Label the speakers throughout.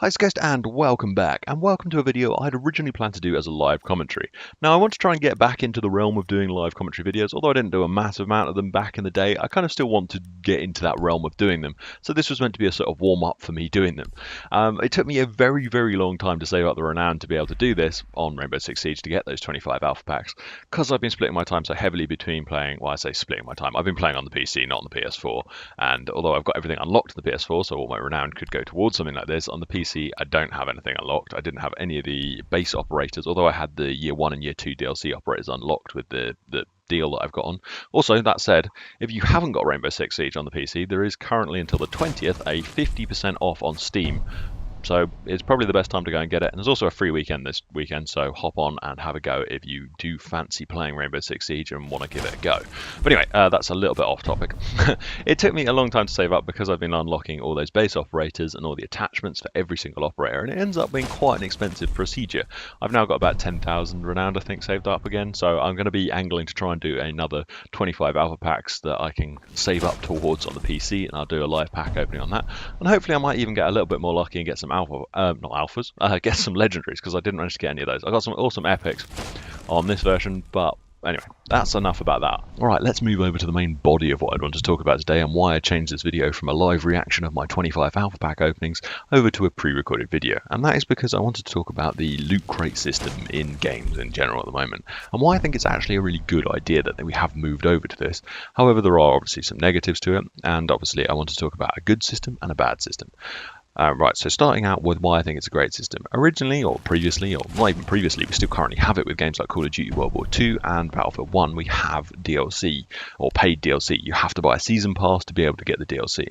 Speaker 1: Hi guys and welcome back, and welcome to a video I had originally planned to do as a live commentary. Now I want to try and get back into the realm of doing live commentary videos, although I didn't do a massive amount of them back in the day. I kind of still want to get into that realm of doing them, so this was meant to be a sort of warm-up for me doing them. It took me a very long time to save up the renown to be able to do this on Rainbow Six Siege to get those 25 alpha packs, because I've been splitting my time so heavily between playing, well I say splitting my time, I've been playing on the PC, not on the PS4, and although I've got everything unlocked on the PS4, so all my renown could go towards something like this, on the PC I don't have anything unlocked. I didn't have any of the base operators, although I had the year 1 and year 2 DLC operators unlocked with the deal that I've got on. Also, that said, if you haven't got Rainbow Six Siege on the PC, there is currently until the 20th a 50% off on Steam. So it's probably the best time to go and get it. And there's also a free weekend this weekend, so hop on and have a go if you do fancy playing Rainbow Six Siege and want to give it a go. But anyway, that's a little bit off topic. It took me a long time to save up because I've been unlocking all those base operators and all the attachments for every single operator, and it ends up being quite an expensive procedure. I've now got about 10,000 renowned, I think, saved up again, so I'm going to be angling to try and do another 25 alpha packs that I can save up towards on the PC, and I'll do a live pack opening on that. And hopefully I might even get a little bit more lucky and get some get some legendaries, because I didn't manage to get any of those. I got some awesome epics on this version, but anyway, that's enough about that. Alright, let's move over to the main body of what I'd want to talk about today, and why I changed this video from a live reaction of my 25 alpha pack openings over to a pre-recorded video. And that is because I wanted to talk about the loot crate system in games in general at the moment, and why I think it's actually a really good idea that we have moved over to this. However, there are obviously some negatives to it, and obviously I want to talk about a good system and a bad system. Right, so starting out with why I think it's a great system. Originally, or previously, or not even previously, we still currently have it with games like Call of Duty World War II and Battlefield 1. We have DLC, or paid DLC. You have to buy a season pass to be able to get the DLC.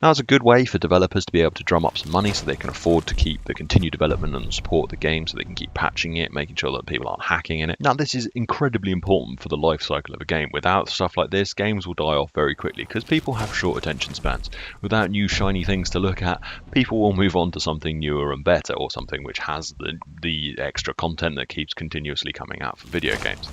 Speaker 1: Now, it's a good way for developers to be able to drum up some money so they can afford to keep the continued development and support the game, so they can keep patching it, making sure that people aren't hacking in it. Now, this is incredibly important for the life cycle of a game. Without stuff like this, games will die off very quickly, because people have short attention spans. Without new shiny things to look at, people will move on to something newer and better, or something which has the extra content that keeps continuously coming out for video games.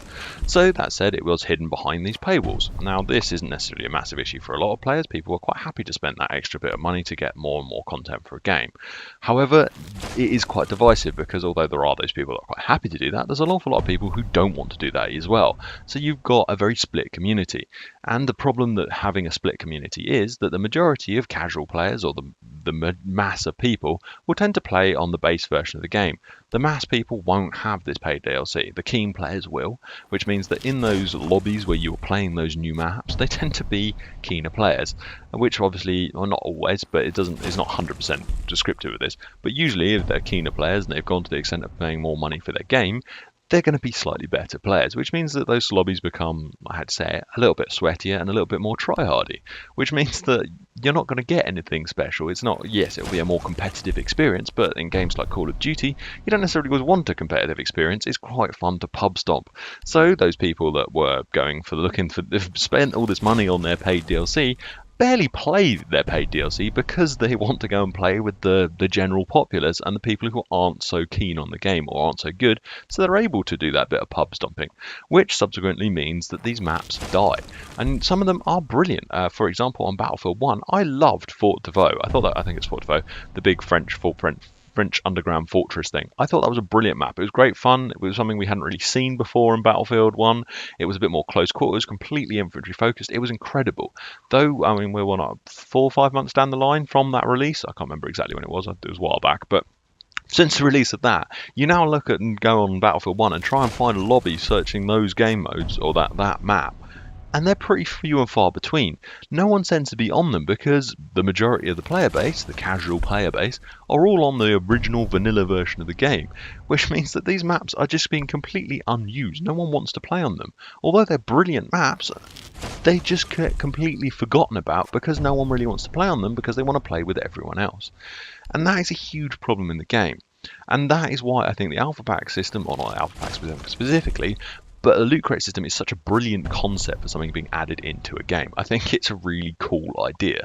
Speaker 1: So that said, it was hidden behind these paywalls. Now, this isn't necessarily a massive issue for a lot of players. People are quite happy to spend that extra bit of money to get more and more content for a game. However, it is quite divisive, because although there are those people that are quite happy to do that, there's an awful lot of people who don't want to do that as well. So you've got a very split community. And the problem that having a split community is that the majority of casual players, or the mass of people, will tend to play on the base version of the game. The mass people won't have this paid DLC. The keen players will, which means that in those lobbies where you're playing those new maps, they tend to be keener players, which obviously, well, not always, but it's not 100% descriptive of this, but usually if they're keener players and they've gone to the extent of paying more money for their game, they're going to be slightly better players, which means that those lobbies become, I had to say, a little bit sweatier and a little bit more tryhardy, which means that you're not going to get anything special. It's not, yes, it'll be a more competitive experience, but in games like Call of Duty, you don't necessarily always want a competitive experience. It's quite fun to pub stomp. So those people that were they've spent all this money on their paid DLC, barely play their paid DLC because they want to go and play with the general populace and the people who aren't so keen on the game or aren't so good, so they're able to do that bit of pub stomping, which subsequently means that these maps die. And some of them are brilliant. For example, on Battlefield 1, I loved Fort de Vaux. I think it's Fort de Vaux, the big French underground fortress thing. I thought that was a brilliant map. It was great fun. It was something we hadn't really seen before in Battlefield 1. It was a bit more close quarters, completely infantry focused. It was incredible. Though, I mean, we're 4 or 5 months down the line from that release. I can't remember exactly when it was. It was a while back, but since the release of that, you now look at and go on Battlefield 1 and try and find a lobby searching those game modes or that map, and they're pretty few and far between. No one tends to be on them because the majority of the player base, the casual player base, are all on the original vanilla version of the game, which means that these maps are just being completely unused. No one wants to play on them. Although they're brilliant maps, they just get completely forgotten about because no one really wants to play on them because they want to play with everyone else. And that is a huge problem in the game. And that is why I think the alpha pack system, or not alpha pack specifically, but a loot crate system is such a brilliant concept for something being added into a game. I think it's a really cool idea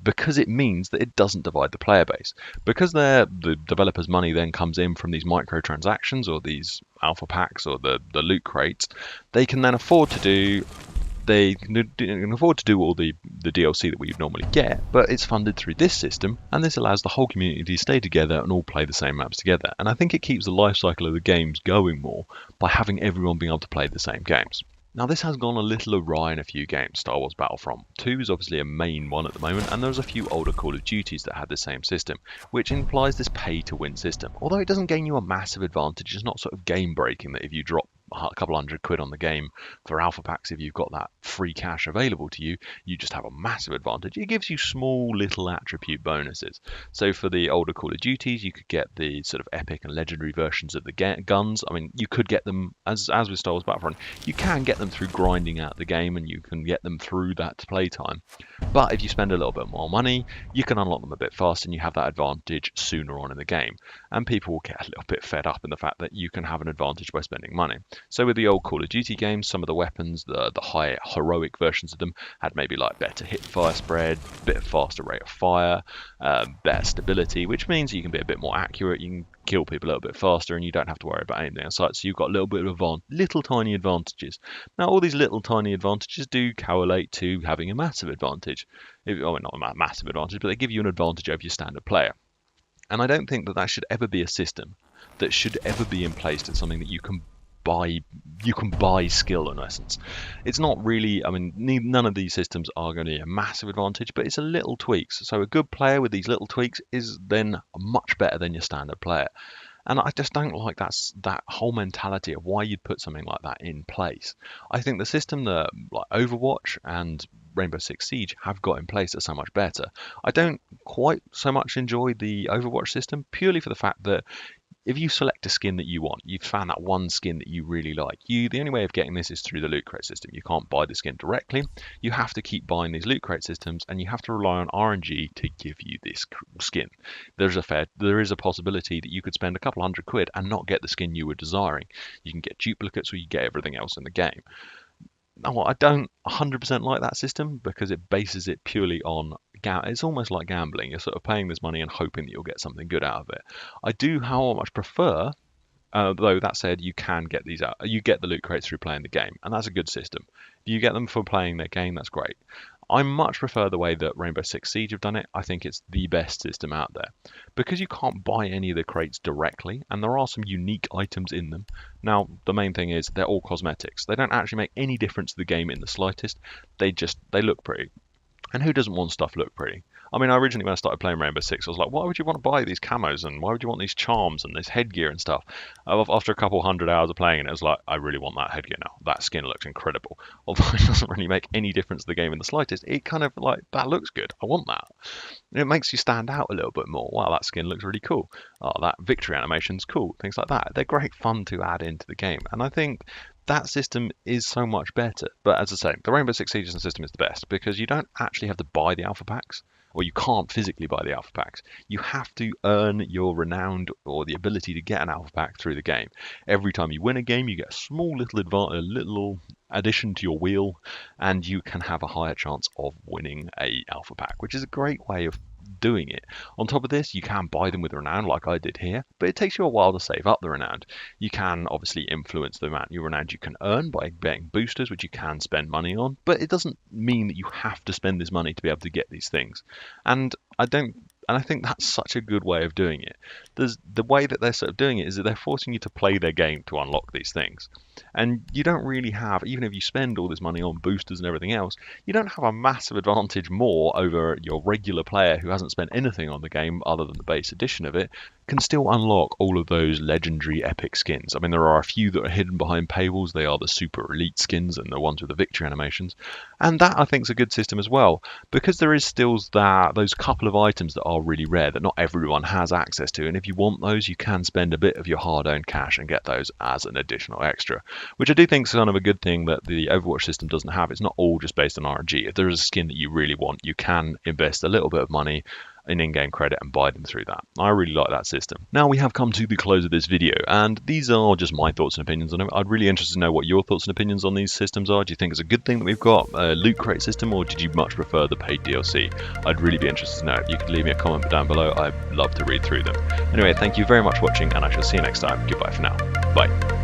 Speaker 1: because it means that it doesn't divide the player base. Because the developers' money then comes in from these microtransactions or these alpha packs or the loot crates, they can then afford to do They can afford to do all the DLC that we would normally get, but it's funded through this system, and this allows the whole community to stay together and all play the same maps together. And I think it keeps the life cycle of the games going more by having everyone being able to play the same games. Now, this has gone a little awry in a few games. Star Wars Battlefront 2 is obviously a main one at the moment, and there's a few older Call of Duties that had the same system, which implies this pay-to-win system. Although it doesn't gain you a massive advantage, it's not sort of game-breaking that if you drop a couple £100 on the game for alpha packs, if you've got that free cash available to you, you just have a massive advantage. It gives you small little attribute bonuses. So for the older Call of Duties, you could get the sort of epic and legendary versions of the guns. I mean, you could get them, as with Star Wars Battlefront, you can get them through grinding out the game, and you can get them through that playtime. But if you spend a little bit more money, you can unlock them a bit faster, and you have that advantage sooner on in the game. And people will get a little bit fed up in the fact that you can have an advantage by spending money. So with the old Call of Duty games, some of the weapons, the high heroic versions of them, had maybe like better hip fire spread, bit of faster rate of fire, better stability, which means you can be a bit more accurate, you can kill people a little bit faster, and you don't have to worry about anything outside. So you've got a little bit of little tiny advantages. Now, all these little tiny advantages do correlate to having a massive advantage. Not a massive advantage, but they give you an advantage over your standard player. And I don't think that should ever be a system that should ever be in place. It's something that you can buy skill, in essence. It's not really, I mean, none of these systems are going to be a massive advantage, but it's a little tweaks. So a good player with these little tweaks is then much better than your standard player. And I just don't like that whole mentality of why you'd put something like that in place. I think the system that like Overwatch and Rainbow Six Siege have got in place are so much better. I don't quite so much enjoy the Overwatch system, purely for the fact that if you select a skin that you want, you've found that one skin that you really like. The only way of getting this is through the loot crate system. You can't buy the skin directly. You have to keep buying these loot crate systems, and you have to rely on RNG to give you this skin. There is a possibility that you could spend a couple £100 and not get the skin you were desiring. You can get duplicates, or you get everything else in the game. Now, I don't 100% like that system because it bases it purely on it's almost like gambling. You're sort of paying this money and hoping that you'll get something good out of it. I do, however, much prefer, though that said, you can get these out. You get the loot crates through playing the game, and that's a good system. If you get them for playing their game, that's great. I much prefer the way that Rainbow Six Siege have done it. I think it's the best system out there. Because you can't buy any of the crates directly, and there are some unique items in them. Now, the main thing is they're all cosmetics. They don't actually make any difference to the game in the slightest. They look pretty. And who doesn't want stuff look pretty? I mean, originally when I started playing Rainbow Six, I was like, why would you want to buy these camos, and why would you want these charms and this headgear and stuff? After a couple hundred hours of playing it, was like, I really want that headgear now. That skin looks incredible. Although it doesn't really make any difference to the game in the slightest, it kind of like, that looks good. I want that. And it makes you stand out a little bit more. Wow, that skin looks really cool. Oh, that victory animation's cool. Things like that. They're great fun to add into the game. And I think that system is so much better. But as I say, the Rainbow Six Siege system is the best because you don't actually have to buy the alpha packs. Or you can't physically buy the alpha packs. You have to earn your renowned or the ability to get an alpha pack through the game. Every time you win a game, you get a small little addition to your wheel, and you can have a higher chance of winning a alpha pack, which is a great way of doing it. On top of this, you can buy them with renown like I did here, but it takes you a while to save up the renown. You can obviously influence the amount of renown you can earn by getting boosters, which you can spend money on, but it doesn't mean that you have to spend this money to be able to get these things. And I think that's such a good way of doing it. The way that they're sort of doing it is that they're forcing you to play their game to unlock these things. And you don't really have, even if you spend all this money on boosters and everything else, you don't have a massive advantage more over your regular player who hasn't spent anything on the game other than the base edition of it, can still unlock all of those legendary epic skins. I mean, there are a few that are hidden behind paywalls. They are the super elite skins and the ones with the victory animations. And that, I think, is a good system as well, because there is still those couple of items that are really rare that not everyone has access to. And if you want those, you can spend a bit of your hard-earned cash and get those as an additional extra, which I do think is kind of a good thing that the Overwatch system doesn't have. It's not all just based on RNG. If there is a skin that you really want, you can invest a little bit of money in-game credit and buy them through that. I really like that system. Now we have come to the close of this video, and these are just my thoughts and opinions on it. I'd really interested to know what your thoughts and opinions on these systems are. Do you think it's a good thing that we've got a loot crate system, or did you much prefer the paid DLC? I'd really be interested to know. If you could leave me a comment down below, I'd love to read through them. Anyway, thank you very much for watching, and I shall see you next time. Goodbye for now. Bye.